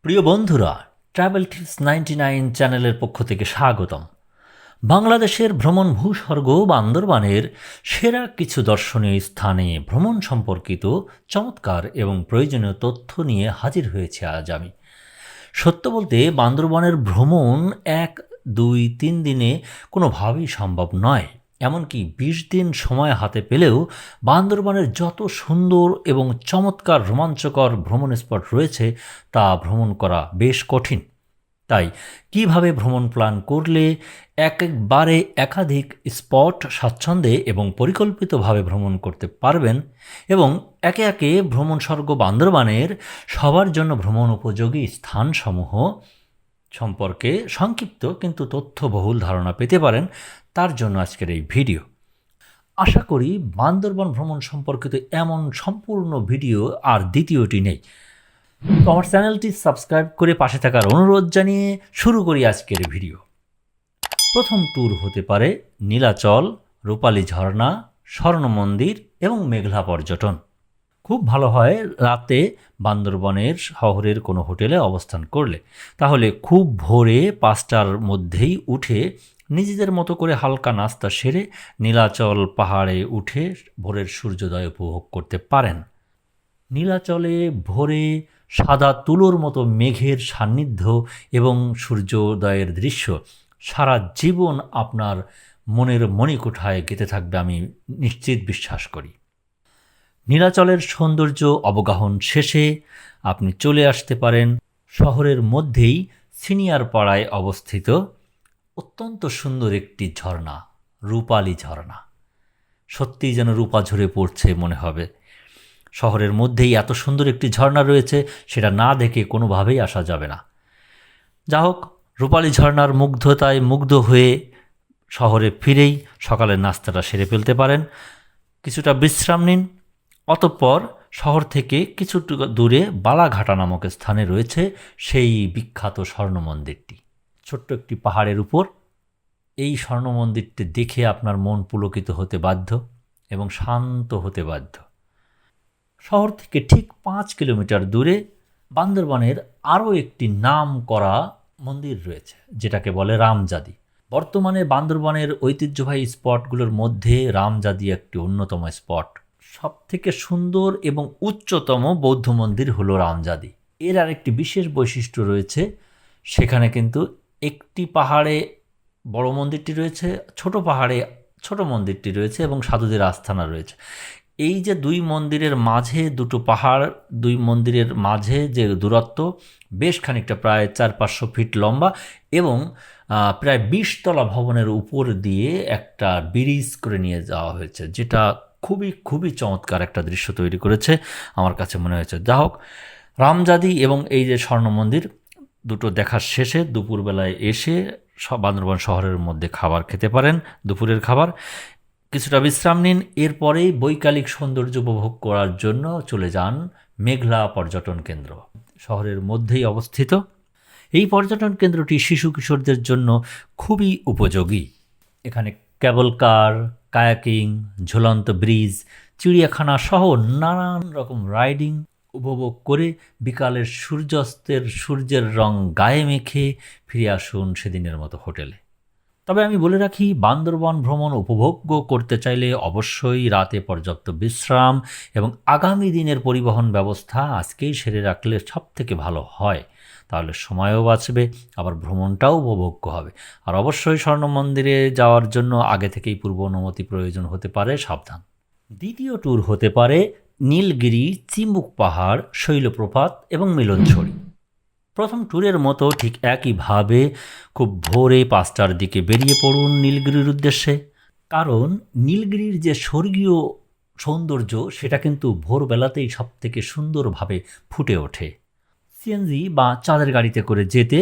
প্রিয় বন্ধুরা, travel tips 99 চ্যানেলের পক্ষ থেকে স্বাগতম। বাংলাদেশের ভ্রমণ ভূস্বর্গ বান্দরবানের সেরা কিছু দর্শনীয় স্থানে ভ্রমণ সম্পর্কিত চমৎকার এবং প্রয়োজনীয় তথ্য নিয়ে হাজির হয়েছে আজ আমি। সত্য বলতে বান্দরবানের ভ্রমণ 1, 2, 3 দিনে কোনোভাবেই সম্ভব নয়। এমনকি 20 দিন সময় হাতে পেলেও বান্দরবানের যত সুন্দর এবং চমৎকার রোমাঞ্চকর ভ্রমণ স্পট রয়েছে তা ভ্রমণ করা বেশ কঠিন। তাই কিভাবে ভ্রমণ প্ল্যান করলে একবারে একাধিক স্পট স্বাচ্ছন্দ্যে এবং পরিকল্পিতভাবে ভ্রমণ করতে পারবেন এবং একে একে ভ্রমণ স্বর্গ বান্দরবানের সবার জন্য ভ্রমণ উপযোগী স্থানসমূহ সম্পর্কে সংক্ষিপ্ত কিন্তু তথ্যবহুল ধারণা পেতে পারেন, তার জন্য আজকের এই ভিডিও। আশা করি বান্দরবান ভ্রমণ সম্পর্কিত এমন সম্পূর্ণ ভিডিও আর দ্বিতীয়টি নেই। তো আমার চ্যানেলটি সাবস্ক্রাইব করে পাশে থাকার অনুরোধ জানিয়ে শুরু করি আজকের ভিডিও। প্রথম ট্যুর হতে পারে নীলাচল, রূপালী ঝর্ণা, স্বর্ণ মন্দির এবং মেঘলা পর্যটন। খুব ভালো হয় রাতে বান্দরবনের শহরের কোনো হোটেলে অবস্থান করলে, তাহলে খুব ভোরে 5টার মধ্যেই উঠে নিজেদের মতো করে হালকা নাস্তা সেরে নীলাচল পাহাড়ে উঠে ভোরের সূর্যোদয় উপভোগ করতে পারেন। নীলাচলে ভোরে সাদা তুলোর মতো মেঘের সান্নিধ্য এবং সূর্যোদয়ের দৃশ্য সারা জীবন আপনার মনের মণিকোঠায় গেঁথে থাকবে, আমি নিশ্চিত বিশ্বাস করি। নীলাচলের সৌন্দর্য অবগাহন শেষে আপনি চলে আসতে পারেন শহরের মধ্যেই সিনিয়র পাড়ায় অবস্থিত অত্যন্ত সুন্দর একটি ঝর্ণা, রূপালী ঝর্ণা। সত্যিই যেন রূপা ঝরে পড়ছে মনে হবে। শহরের মধ্যেই এত সুন্দর একটি ঝর্ণা রয়েছে, সেটা না দেখে কোনোভাবেই আসা যাবে না। যা হোক, রূপালী ঝর্ণার মুগ্ধতায় মুগ্ধ হয়ে শহরে ফিরেই সকালের নাস্তাটা সেরে ফেলতে পারেন, কিছুটা বিশ্রাম নিন। অতঃপর শহর থেকে কিছু দূরে বালাঘাটা নামক স্থানে রয়েছে সেই বিখ্যাত স্বর্ণ মন্দিরটি। ছোট্ট একটি পাহাড়ের উপর এই স্বর্ণ মন্দিরটি দেখে আপনার মন পুলকিত হতে বাধ্য এবং শান্ত হতে বাধ্য। শহর থেকে ঠিক 5 কিলোমিটার দূরে বান্দরবানের আরও একটি নাম করা মন্দির রয়েছে, যেটাকে বলে রামজাদি। বর্তমানে বান্দরবানের ঐতিহ্যবাহী স্পটগুলোর মধ্যে রামজাদি একটি অন্যতম স্পট। সবথেকে সুন্দর এবং উচ্চতম বৌদ্ধ মন্দির হলো রামজাদি। এর আরেকটি বিশেষ বৈশিষ্ট্য রয়েছে, সেখানে কিন্তু একটি পাহাড়ে বড় মন্দিরটি রয়েছে, ছোট পাহাড়ে ছোট মন্দিরটি রয়েছে এবং সাধুদের আস্থানা রয়েছে। এই যে দুই মন্দিরের মাঝে, দুটো পাহাড়, দুই মন্দিরের মাঝে যে দূরত্ব বেশ খানিকটা, প্রায় 400-500 ফিট লম্বা এবং প্রায় 20 তলা ভবনের উপর দিয়ে একটা ব্রিজ করে নিয়ে যাওয়া হয়েছে, যেটা খুবই খুবই চমৎকার একটা দৃশ্য তৈরি করেছে আমার কাছে মনে হয়েছে। যা হোক, রামজাদি এবং এই যে স্বর্ণ মন্দির দুটো দেখার শেষে দুপুরবেলায় এসে বান্দরবান শহরের মধ্যে খাবার খেতে পারেন, দুপুরের খাবার। কিছুটা বিশ্রাম নিন, এরপরেই বৈকালিক সৌন্দর্য উপভোগ করার জন্য চলে যান মেঘলা পর্যটন কেন্দ্র। শহরের মধ্যেই অবস্থিত এই পর্যটন কেন্দ্রটি শিশু কিশোরদের জন্য খুবই উপযোগী। এখানে কেবল কার, কায়াকিং, ঝুলন্ত ব্রিজ, চিড়িয়াখানা সহ নানান রকম রাইডিং উপভোগ করে বিকালের সূর্যের রং গায়ে মেখে ফিরে আসুন সেদিনের মতো হোটেলে। তবে আমি বলে রাখি, বান্দরবান ভ্রমণ উপভোগ্য করতে চাইলে অবশ্যই রাতে পর্যাপ্ত বিশ্রাম এবং আগামী দিনের পরিবহন ব্যবস্থা আজকেই সেরে রাখলে সব থেকে ভালো হয়। তাহলে সময়ও বাঁচবে, আবার ভ্রমণটাও উপভোগ্য হবে। আর অবশ্যই স্বর্ণ মন্দিরে যাওয়ার জন্য আগে থেকেই পূর্ব অনুমতি প্রয়োজন হতে পারে, সাবধান। দ্বিতীয় ট্যুর হতে পারে নীলগিরি, চিম্বুক পাহাড়, শৈলপ্রপাত এবং মিলনছড়ি। প্রথম ট্যুরের মতো ঠিক একইভাবে খুব ভোরে 5টার দিকে বেরিয়ে পড়ুন নীলগিরির উদ্দেশ্যে। কারণ নীলগিরির যে স্বর্গীয় সৌন্দর্য সেটা কিন্তু ভোরবেলাতেই সব থেকে সুন্দরভাবে ফুটে ওঠে। সিএনজি বা চাঁদের গাড়িতে করে যেতে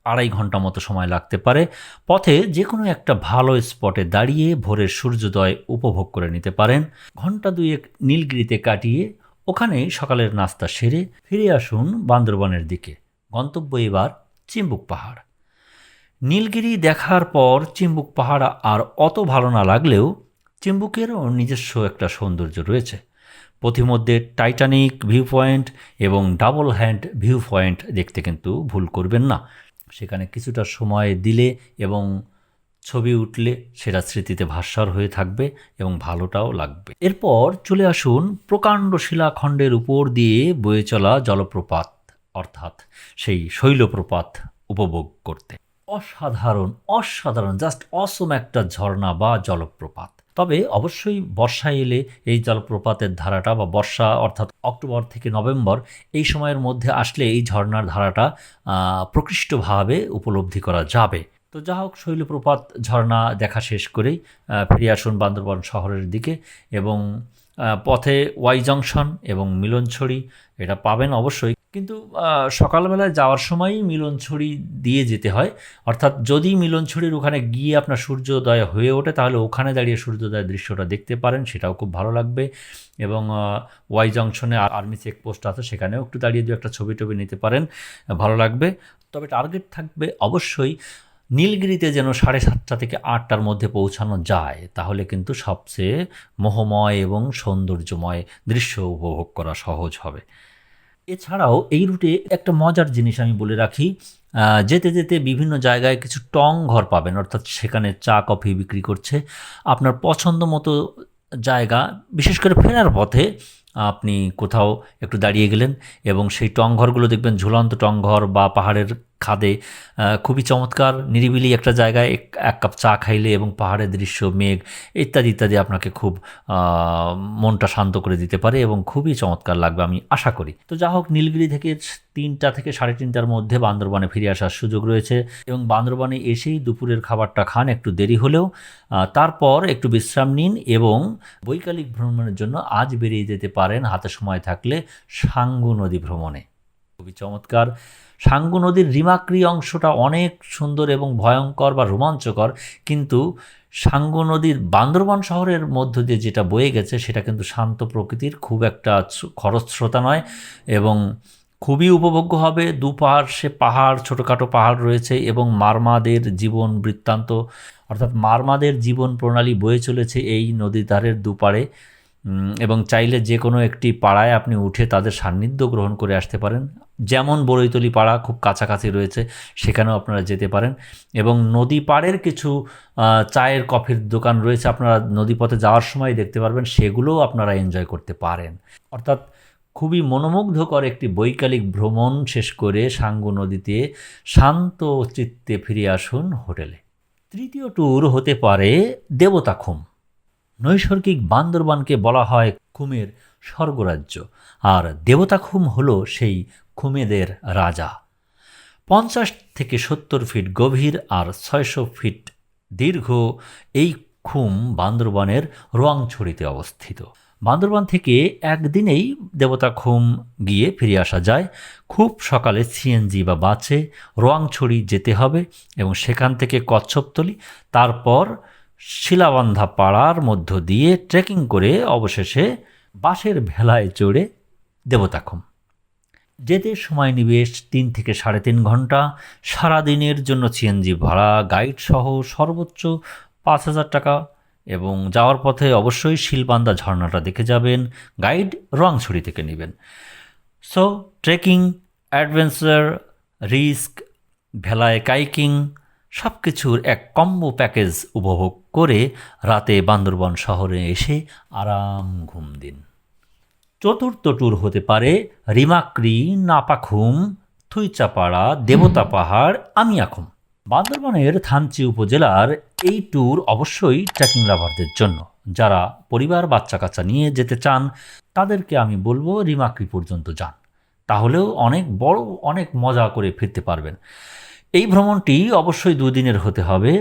2.5 ঘন্টা মতো সময় লাগতে পারে। পথে যে কোনো একটা ভালো স্পটে দাঁড়িয়ে ভোরের সূর্যোদয় উপভোগ করে নিতে পারেন। ঘন্টা 2 নীলগিরিতে কাটিয়ে ওখানেই সকালের নাস্তা সেরে ফিরে আসুন বান্দরবানের দিকে। গন্তব্য এবার চিম্বুক পাহাড়। নীলগিরি দেখার পর চিম্বুক পাহাড় আর অত ভালো না লাগলেও চিম্বুকেরও নিজস্ব একটা সৌন্দর্য রয়েছে। পথিমধ্যে টাইটানিক ভিউ পয়েন্ট এবং ডাবল হ্যান্ড ভিউ পয়েন্ট দেখতে কিন্তু ভুল করবেন না। সেখানে কিছুটা সময় দিলে এবং ছবি উঠলে সেটা স্মৃতিতে ভাস্বর হয়ে থাকবে এবং ভালোটাও লাগবে। এরপর চলে আসুন প্রকাণ্ড শিলাখণ্ডের উপর দিয়ে বয়ে চলা জলপ্রপাত অর্থাৎ সেই শৈলপ্রপাত উপভোগ করতে। অসাধারণ অসাধারণ জাস্ট অসম একটা ঝর্ণা বা জলপ্রপাত। তবে অবশ্যই বর্ষায় এলে এই জলপ্রপাতের ধারাটা বা বর্ষা অর্থাৎ অক্টোবর থেকে নভেম্বর এই সময়ের মধ্যে আসলে এই ঝর্ণার ধারাটা প্রকৃষ্টভাবে উপলব্ধি করা যাবে। তো যা হোক, শৈলপ্রপাত ঝর্ণা দেখা শেষ করেই ফিরে আসুন বান্দরবান শহরের দিকে এবং পথে ওয়াই জংশন এবং মিলনছড়ি এটা পাবেন অবশ্যই, কিন্তু সকালবেলায় যাওয়ার সময়ই মিলনছড়ি দিয়ে যেতে হয়। অর্থাৎ যদি মিলনছড়ির ওখানে গিয়ে আপনার সূর্যোদয় হয়ে ওঠে তাহলে ওখানে দাঁড়িয়ে সূর্যোদয়ের দৃশ্যটা দেখতে পারেন, সেটাও খুব ভালো লাগবে। এবং ওয়াই জংশনে আর্মি চেকপোস্ট আছে, সেখানেও একটু দাঁড়িয়ে দু একটা ছবি টবি নিতে পারেন, ভালো লাগবে। তবে টার্গেট থাকবে অবশ্যই নীলগিরিতে যেন 7:30 থেকে 8টার মধ্যে পৌঁছানো যায়, তাহলে কিন্তু সবচেয়ে মোহময় এবং সৌন্দর্যময় দৃশ্য উপভোগ করা সহজ হবে। এছাড়াও এই রুটে একটা মজার জিনিস আমি বলে রাখি, যেতে যেতে বিভিন্ন জায়গায় কিছু টং ঘর পাবেন, অর্থাৎ সেখানে চা কফি বিক্রি করছে। আপনার পছন্দ মতো জায়গা, বিশেষ করে ফেরার পথে আপনি কোথাও একটু দাঁড়িয়ে গেলেন এবং সেই টংঘরগুলো দেখবেন ঝুলন্ত টংঘর বা পাহাড়ের খাদে খুবই চমৎকার নিরিবিলি একটা জায়গায় এক কাপ চা খাইলে এবং পাহাড়ের দৃশ্য, মেঘ ইত্যাদি ইত্যাদি আপনাকে খুব মনটা শান্ত করে দিতে পারে এবং খুবই চমৎকার লাগবে আমি আশা করি। তো যা হোক, নীলগিরি থেকে 3টা থেকে 3:30টার মধ্যে বান্দরবানে ফিরে আসার সুযোগ রয়েছে এবং বান্দরবানে এসেই দুপুরের খাবারটা খান একটু দেরি হলেও, তারপর একটু বিশ্রাম নিন এবং বৈকালিক ভ্রমণের জন্য আজ বেরিয়ে যেতে পারেন হাতে সময় থাকলে সাঙ্গু নদী ভ্রমণে। খুবই চমৎকার। সাঙ্গু নদীর রিমাক্রি অংশটা অনেক সুন্দর এবং ভয়ঙ্কর বা রোমাঞ্চকর, কিন্তু সাঙ্গু নদীর বান্দরবান শহরের মধ্য দিয়ে যেটা বয়ে গেছে সেটা কিন্তু শান্ত প্রকৃতির, খুব একটা খরস্রোতা নয় এবং খুবই উপভোগ্য হবে। দুপাশে পাহাড়, ছোটোখাটো পাহাড় রয়েছে এবং মারমাদের জীবন বৃত্তান্ত অর্থাৎ মারমাদের জীবন প্রণালী বয়ে চলেছে এই নদীর ধারের দুপারে এবং চাইলে যে কোনো একটি পাড়ায় আপনি উঠে তাদের সান্নিধ্য গ্রহণ করে আসতে পারেন। যেমন বড়ইতলি পাড়া খুব কাছাকাছি রয়েছে, সেখানেও আপনারা যেতে পারেন এবং নদী পাড়ের কিছু চায়ের কফির দোকান রয়েছে, আপনারা নদীপথে যাওয়ার সময় দেখতে পারবেন, সেগুলোও আপনারা এনজয় করতে পারেন। অর্থাৎ খুবই মনোমুগ্ধকর একটি বৈকালিক ভ্রমণ শেষ করে সাঙ্গু নদীতে শান্ত চিত্তে ফিরে আসুন হোটেলে। তৃতীয় ট্যুর হতে পারে দেবতাখুম। নৈসর্গিক বান্দরবানকে বলা হয় খুমের স্বর্গরাজ্য, আর দেবতাখুম হলো সেই খুমেদের রাজা। 50 থেকে 70 ফিট গভীর আর 600 ফিট দীর্ঘ এই খুম বান্দরবানের রোয়াংছড়িতে অবস্থিত। বান্দরবান থেকে একদিনেই দেবতাখুম গিয়ে ফিরে আসা যায়। খুব সকালে সিএনজি বা বাসে রোয়াংছড়ি যেতে হবে এবং সেখান থেকে কচ্ছপতলি, তারপর শিলাবান্ধা পাড়ার মধ্য দিয়ে ট্রেকিং করে অবশেষে বাসের ভেলায় চড়ে দেবতাখুম। যেতে সময় নিবে 3 থেকে 3.5 ঘন্টা। সারাদিনের জন্য সিএনজি ভাড়া গাইড সহ সর্বোচ্চ 5,000 টাকা এবং যাওয়ার পথে অবশ্যই শিলবান্ধা ঝর্ণাটা দেখে যাবেন, গাইড রোয়াংছড়ি থেকে নেবেন। সো ট্রেকিং, অ্যাডভেঞ্চার, রিস্ক, ভেলায় কাইকিং সব কিছুর এক কম্বো প্যাকেজ উপভোগ করে রাতে বান্দরবান শহরে এসে আরাম ঘুম দিন। চতুর্থ ট্যুর হতে পারে রিমাক্রি, নাপাখুম, থুইচাপাড়া, দেবতা পাহাড়, আমিয়াখুম। বান্দরবানের থানচি উপজেলার এই ট্যুর অবশ্যই ট্রেকিং লাভারদের জন্য। যারা পরিবার বাচ্চা কাচ্চা নিয়ে যেতে চান তাদেরকে আমি বলবো রিমাক্রি পর্যন্ত যান, তাহলেও অনেক মজা করে ফিরতে পারবেন। এই ভ্রমণটি অবশ্যই 2 দিনের হতে হবে।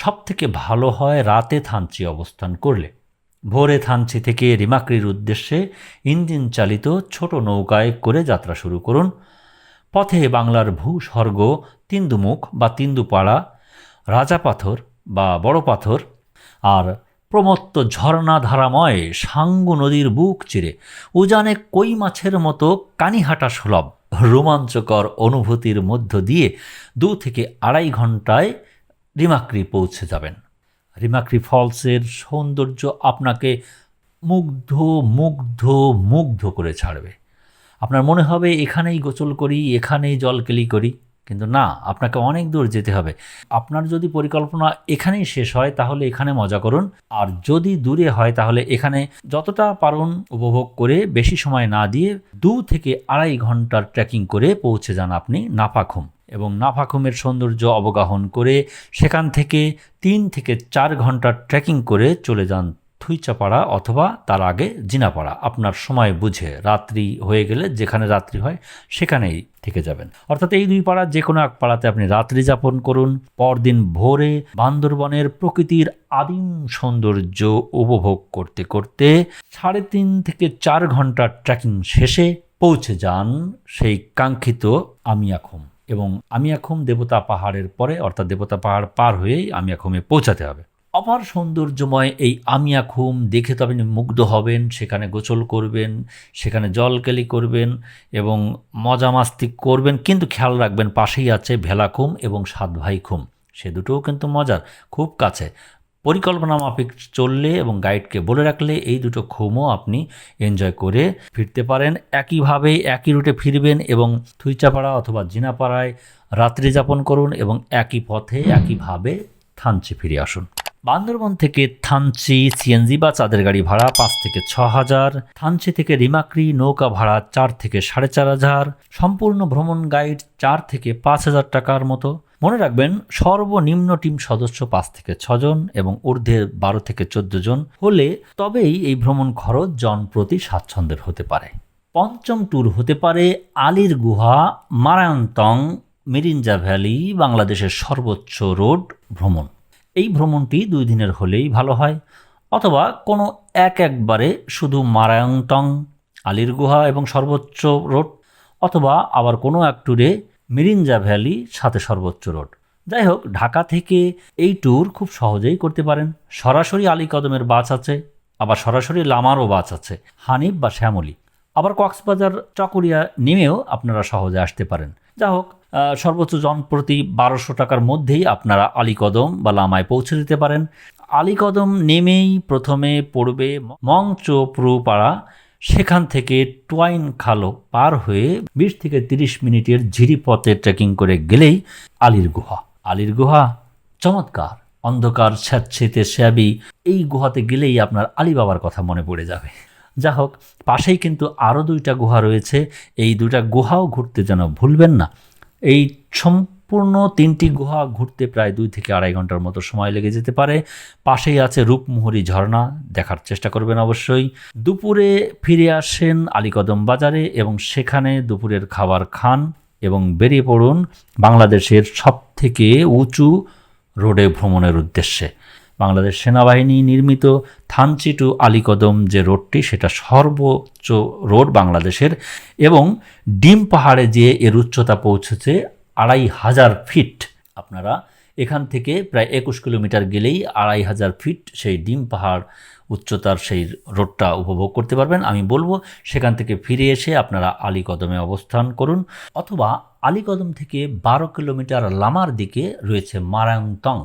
সবথেকে ভালো হয় রাতে থানচি অবস্থান করলে। ভোরে থানচি থেকে রিমাক্রির উদ্দেশ্যে ইঞ্জিন চালিত ছোট নৌকায় করে যাত্রা শুরু করুন। পথে বাংলার ভূস্বর্গ তিন্দুমুখ বা তিন্দুপাড়া, রাজাপাথর বা বড় পাথর আর প্রমত্ত ঝর্ণাধারাময় সাঙ্গু নদীর বুক চিরে উজানে কই মাছের মতো কানিহাটা সুলভ রোমাঞ্চকর অনুভূতির মধ্য দিয়ে 2 থেকে 2.5 ঘন্টায় রিমাক্রি পৌঁছে যাবেন। রিমাক্রি ফলসের সৌন্দর্য আপনাকে মুগ্ধ মুগ্ধ মুগ্ধ করে ছাড়বে। আপনার মনে হবে এখানেই গোসল করি, এখানেই জলকেলি করি, কিন্তু না, আপনাকে অনেক দূর যেতে হবে। আপনার যদি পরিকল্পনা এখানেই শেষ হয় তাহলে এখানে মজা করুন, আর যদি দূরে হয় তাহলে এখানে যতটা পারুন উপভোগ করে বেশি সময় না দিয়ে 2 থেকে আড়াই ঘন্টার ট্রেকিং করে পৌঁছে যান আপনি নাফাখুম, এবং নাফাখুমের সৌন্দর্য অবগাহন করে সেখান থেকে 3 থেকে 4 ঘন্টার ট্রেকিং করে চলে যান থুইচাপাড়া অথবা তার আগে জিনাপাড়া। আপনার সময় বুঝে রাত্রি হয়ে গেলে যেখানে রাত্রি হয় সেখানেই থেকে যাবেন। অর্থাৎ এই 2 পাড়া যে কোনো এক পাড়াতে আপনি রাত্রি যাপন করুন। পরদিন ভোরে বান্দরবনের প্রকৃতির আদিম সৌন্দর্য উপভোগ করতে করতে 3.5 থেকে 4 ঘন্টার ট্রেকিং শেষে পৌঁছে যান সেই কাঙ্ক্ষিত আমিয়াখুম। এবং আমিয়াখুম দেবতা পাহাড়ের পরে, অর্থাৎ দেবতা পাহাড় পার হয়েই আমিয়াখুমে পৌঁছাতে হবে। অপার সৌন্দর্যময় এই আমিয়াখুম দেখে তো আপনি মুগ্ধ হবেন, সেখানে গোসল করবেন, সেখানে জলকেলি করবেন এবং মজা মাস্তি করবেন, কিন্তু খেয়াল রাখবেন পাশেই আছে ভেলাখুম এবং সাতভাইখুম, সে দুটোও কিন্তু মজার, খুব কাছে। পরিকল্পনা মাফিক চললে এবং গাইডকে বলে রাখলে এই দুটো খুমও আপনি এনজয় করে ফিরতে পারেন। একইভাবে একই রুটে ফিরবেন এবং থুইচাপাড়া অথবা জিনাপাড়ায় রাত্রি যাপন করুন এবং একই পথে একইভাবে থানচি ফিরে আসুন। বান্দরবন থেকে থানচি সিএনজি বা চাঁদের গাড়ি ভাড়া 5 থেকে 6,000, থানচি থেকে রিমাক্রি নৌকা ভাড়া 4 থেকে 4,500, সম্পূর্ণ ভ্রমণ গাইড 4 থেকে 5,000 টাকার মতো। মনে রাখবেন সর্বনিম্ন টিম সদস্য 5 থেকে 6 জন এবং ঊর্ধ্বের 12 থেকে 14 জন হলে তবেই এই ভ্রমণ খরচ জন প্রতি স্বাচ্ছন্দ্যের হতে পারে। পঞ্চম ট্যুর হতে পারে আলীর গুহা মারায়ন্তং মিরিঞ্জা ভ্যালি, বাংলাদেশের সর্বোচ্চ রোড ভ্রমণ। এই ভ্রমণটি 2 দিনের হলেই ভালো হয়, অথবা কোনো একবারে শুধু মারায়ংতং, আলীর গুহা এবং সর্বোচ্চ রোড, অথবা আবার কোনো এক ট্যুরে মিরিঞ্জা ভ্যালি সাথে সর্বোচ্চ রোড। যাই হোক, ঢাকা থেকে এই ট্যুর খুব সহজেই করতে পারেন। সরাসরি আলী কদমের বাস আছে, আবার সরাসরি লামারও বাস আছে, হানিফ বা শ্যামলী। আবার কক্সবাজার চকরিয়া নেমেও আপনারা সহজে আসতে পারেন। যা হোক, সর্বোচ্চ জন প্রতি 1200 টাকার মধ্যেই আপনারা আলীকদম বা লামায় পৌঁছে দিতে পারেন। আলীকদম নেমেই প্রথমে পড়বে মংচোপ্রু পাড়া, সেখান থেকে টুয়াইন খালো পার হয়ে 20 থেকে 30 মিনিটের ঝিরিপথে ট্রেকিং করে গেলেই আলীর গুহা। আলীর গুহা চমৎকার, অন্ধকার স্যাঁতসেঁতে শ্যাবি। এই গুহাতে গেলেই আপনার আলী বাবার কথা মনে পড়ে যাবে। যা হোক, পাশেই কিন্তু আরও 2টা গুহা রয়েছে, এই 2টা গুহাও ঘুরতে যেন ভুলবেন না। এই সম্পূর্ণ 3টি গুহা ঘুরতে প্রায় 2 থেকে আড়াই ঘন্টার মতো সময় লেগে যেতে পারে। পাশেই আছে রূপমোহরী ঝর্ণা, দেখার চেষ্টা করবেন অবশ্যই। দুপুরে ফিরে আসেন আলীকদম বাজারে এবং সেখানে দুপুরের খাবার খান এবং বেরিয়ে পড়ুন বাংলাদেশের সবথেকে উঁচু রোডে ভ্রমণের উদ্দেশ্যে। বাংলাদেশ সেনাবাহিনী নির্মিত থানচি টু আলীকদম যে রোডটি, সেটা সর্বোচ্চ রোড বাংলাদেশের, এবং ডিম পাহাড়ে যে এর উচ্চতা পৌঁছেছে 2,500 ফিট। আপনারা এখান থেকে প্রায় 21 কিলোমিটার গেলেই 2,500 ফিট সেই ডিম পাহাড় উচ্চতার সেই রোডটা উপভোগ করতে পারবেন। আমি বলবো সেখান থেকে ফিরে এসে আপনারা আলীকদমে অবস্থান করুন, অথবা আলীকদম থেকে 12 কিলোমিটার লামার দিকে রয়েছে মারায়ংতং।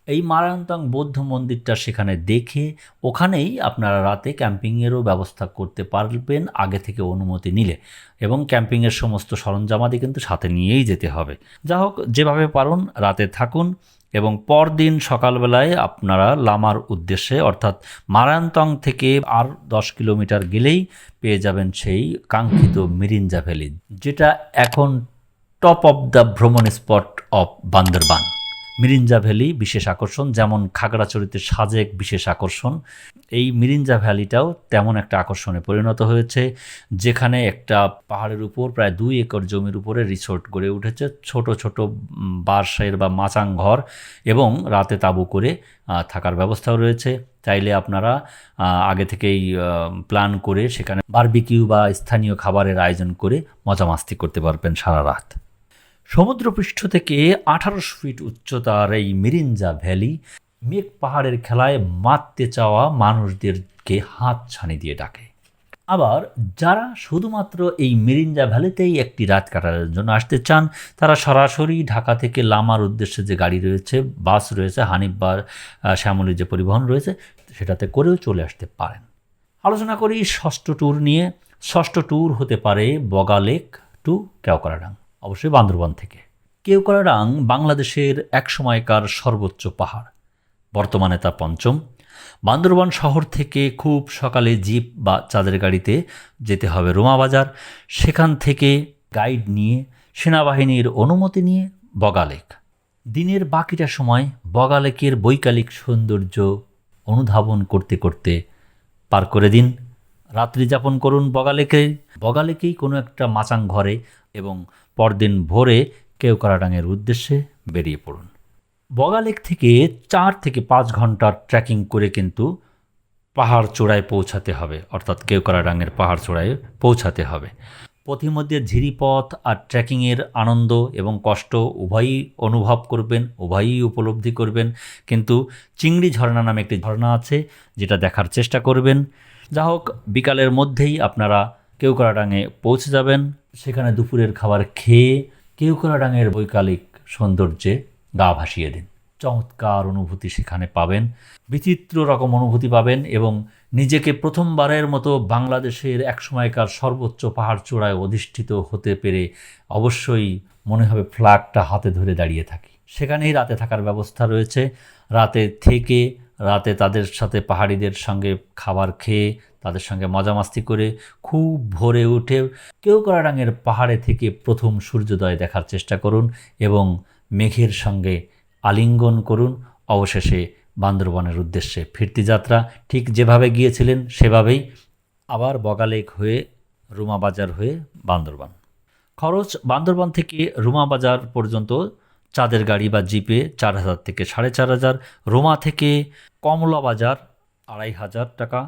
এই মারায়ন্তং বৌদ্ধ মন্দিরটা সেখানে দেখে ওখানেই আপনারা রাতে ক্যাম্পিংয়েরও ব্যবস্থা করতে পারবেন আগে থেকে অনুমতি নিলে, এবং ক্যাম্পিংয়ের সমস্ত সরঞ্জামাদি কিন্তু সাথে নিয়েই যেতে হবে। যা হোক, যেভাবে পারুন রাতে থাকুন এবং পরদিন সকালবেলায় আপনারা লামার উদ্দেশ্যে, অর্থাৎ মারায়ন্তং থেকে আর 10 কিলোমিটার গেলেই পেয়ে যাবেন সেই কাঙ্ক্ষিত মিরিঞ্জা ভ্যালি, যেটা এখন টপ অফ দ্য ভ্রমণ spot of Bandarban. Mirinja valley বিশেষ আকর্ষণ, যেমন খাগড়াছড়িতে সাজেক বিশেষ আকর্ষণ, এই মিরিঞ্জা ভ্যালিটাও তেমন একটা আকর্ষণে পরিণত হয়েছে, যেখানে একটা পাহাড়ের উপর প্রায় 2 একর জমির উপরে রিসোর্ট গড়ে উঠেছে, ছোট ছোট বাঁশের বা মাচাং ঘর, এবং রাতে তাঁবু করে থাকার ব্যবস্থাও রয়েছে। চাইলে আপনারা আগে থেকেই প্ল্যান করে সেখানে বারবিকিউ বা স্থানীয় খাবারের আয়োজন করে মজা মাস্তি করতে পারবেন সারা রাত। সমুদ্রপৃষ্ঠ থেকে 1800 ফিট উচ্চতার এই মিরিঞ্জা ভ্যালি মেঘ পাহাড়ের খেলায় মাততে চাওয়া মানুষদেরকে হাত ছানি দিয়ে ডাকে। আবার যারা শুধুমাত্র এই মিরিঞ্জা ভ্যালিতেই একটি রাত কাটানোর জন্য আসতে চান, তারা সরাসরি ঢাকা থেকে লামার উদ্দেশ্যে যে গাড়ি রয়েছে, বাস রয়েছে, হানিফ বা শ্যামলী যে পরিবহন রয়েছে, সেটাতে করেও চলে আসতে পারেন। আলোচনা করি ষষ্ঠ ট্যুর নিয়ে। ষষ্ঠ ট্যুর হতে পারে বগা লেক টু কেওক্রাডাং, অবশ্যই বান্দরবান থেকে। কেওক্রাডাং বাংলাদেশের এক সময়কার সর্বোচ্চ পাহাড়, বর্তমানে তা পঞ্চম। বান্দরবান শহর থেকে খুব সকালে জিপ বা চাঁদের গাড়িতে যেতে হবে রুমাবাজার, সেখান থেকে গাইড নিয়ে সেনাবাহিনীর অনুমতি নিয়ে বগা লেক। দিনের বাকিটা সময় বগা লেকের বৈকালিক সৌন্দর্য অনুধাবন করতে করতে পার করে দিন। রাত্রি যাপন করুন বগা লেকেই কোনো একটা মাচাং ঘরে এবং পরদিন ভোরে কেওক্রাডাংয়ের উদ্দেশ্যে বেরিয়ে পড়ুন। বগা লেক থেকে 4 থেকে 5 ঘন্টার ট্রেকিং করে কিন্তু পাহাড় চূড়ায় পৌঁছাতে হবে, অর্থাৎ কেওক্রাডাংয়ের পাহাড় চূড়ায় পৌঁছাতে হবে। পথিমধ্যে ঝিরিপথ আর ট্রেকিংয়ের আনন্দ এবং কষ্ট উভয়ই অনুভব করবেন, উভয়ই উপলব্ধি করবেন। কিন্তু চিংড়ি ঝর্ণা নামে একটি ঝর্ণা আছে, যেটা দেখার চেষ্টা করবেন। যা হোক, বিকালের মধ্যেই আপনারা কেওক্রাডাংয়ে পৌঁছে যাবেন। সেখানে দুপুরের খাবার খেয়ে কেওক্রাডাংয়ের বৈকালিক সৌন্দর্যে গা ভাসিয়ে দিন। চমৎকার অনুভূতি সেখানে পাবেন, বিচিত্র রকম অনুভূতি পাবেন এবং নিজেকে প্রথমবারের মতো বাংলাদেশের একসময়কার সর্বোচ্চ পাহাড় চূড়ায় অধিষ্ঠিত হতে পেরে অবশ্যই মনে হবে ফ্ল্যাগটা হাতে ধরে দাঁড়িয়ে থাকি। সেখানেই রাতে থাকার ব্যবস্থা রয়েছে। রাতে তাদের সাথে পাহাড়িদের সঙ্গে খাবার খেয়ে তাদের সঙ্গে মজা মাস্তি করে খুব ভোরে উঠে কেওক্রাডাংয়ের পাহাড়ে থেকে প্রথম সূর্যোদয় দেখার চেষ্টা করুন এবং মেঘের সঙ্গে আলিঙ্গন করুন। অবশেষে বান্দরবানের উদ্দেশ্যে ফিরতি যাত্রা ঠিক যেভাবে গিয়েছিলেন সেভাবেই আবার বগা লেক হয়ে রুমাবাজার হয়ে বান্দরবান। খরচ বান্দরবান থেকে রুমাবাজার পর্যন্ত চাঁদের গাড়ি বা জিপে 4,000 থেকে 4,500, রুমা থেকে কমলা বাজার 2,500 টাকা।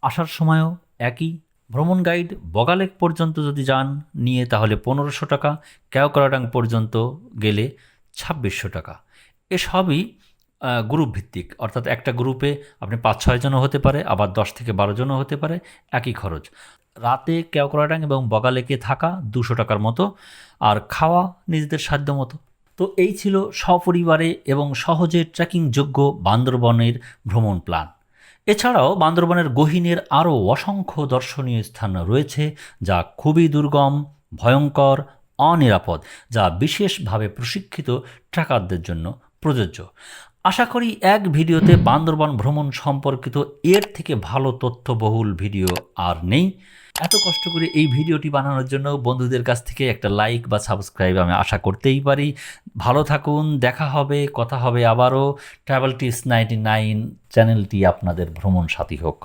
আসার সময়ও একই। ভ্রমণ গাইড বগা লেক পর্যন্ত যদি যান নিয়ে তাহলে 1,500 টাকা, কেওক্রাডাং পর্যন্ত গেলে 2,600 টাকা। এসবই গ্রুপ ভিত্তিক, অর্থাৎ একটা গ্রুপে আপনি 5-6 জনও হতে পারে, আবার 10 থেকে 12 জনও হতে পারে, একই খরচ। রাতে কেওক্রাডাং এবং বগা লেকে থাকা 200 টাকার মতো, আর খাওয়া নিজেদের সাধ্য মতো। তো এই ছিল সপরিবারে এবং সহজে ট্রেকিংযোগ্য বান্দরবনের ভ্রমণ প্ল্যান। এছাড়াও বান্দরবনের গহীনের আরও অসংখ্য দর্শনীয় স্থান রয়েছে, যা খুবই দুর্গম, ভয়ঙ্কর, অনিরাপদ, যা বিশেষভাবে প্রশিক্ষিত ট্রেকারদের জন্য প্রযোজ্য। আশা করি এক ভিডিওতে বান্দরবান ভ্রমণ সম্পর্কিত এর থেকে ভালো তথ্যবহুল ভিডিও আর নেই। এত কষ্ট করে এই ভিডিওটি বানানোর জন্য বন্ধুদের কাছ থেকে একটা লাইক বা সাবস্ক্রাইব আমি আশা করতেই পারি। ভালো থাকুন, দেখা হবে, কথা হবে আবারও। ট্রাভেল টিপস 99 চ্যানেলটি আপনাদের ভ্রমণ সাথী হোক।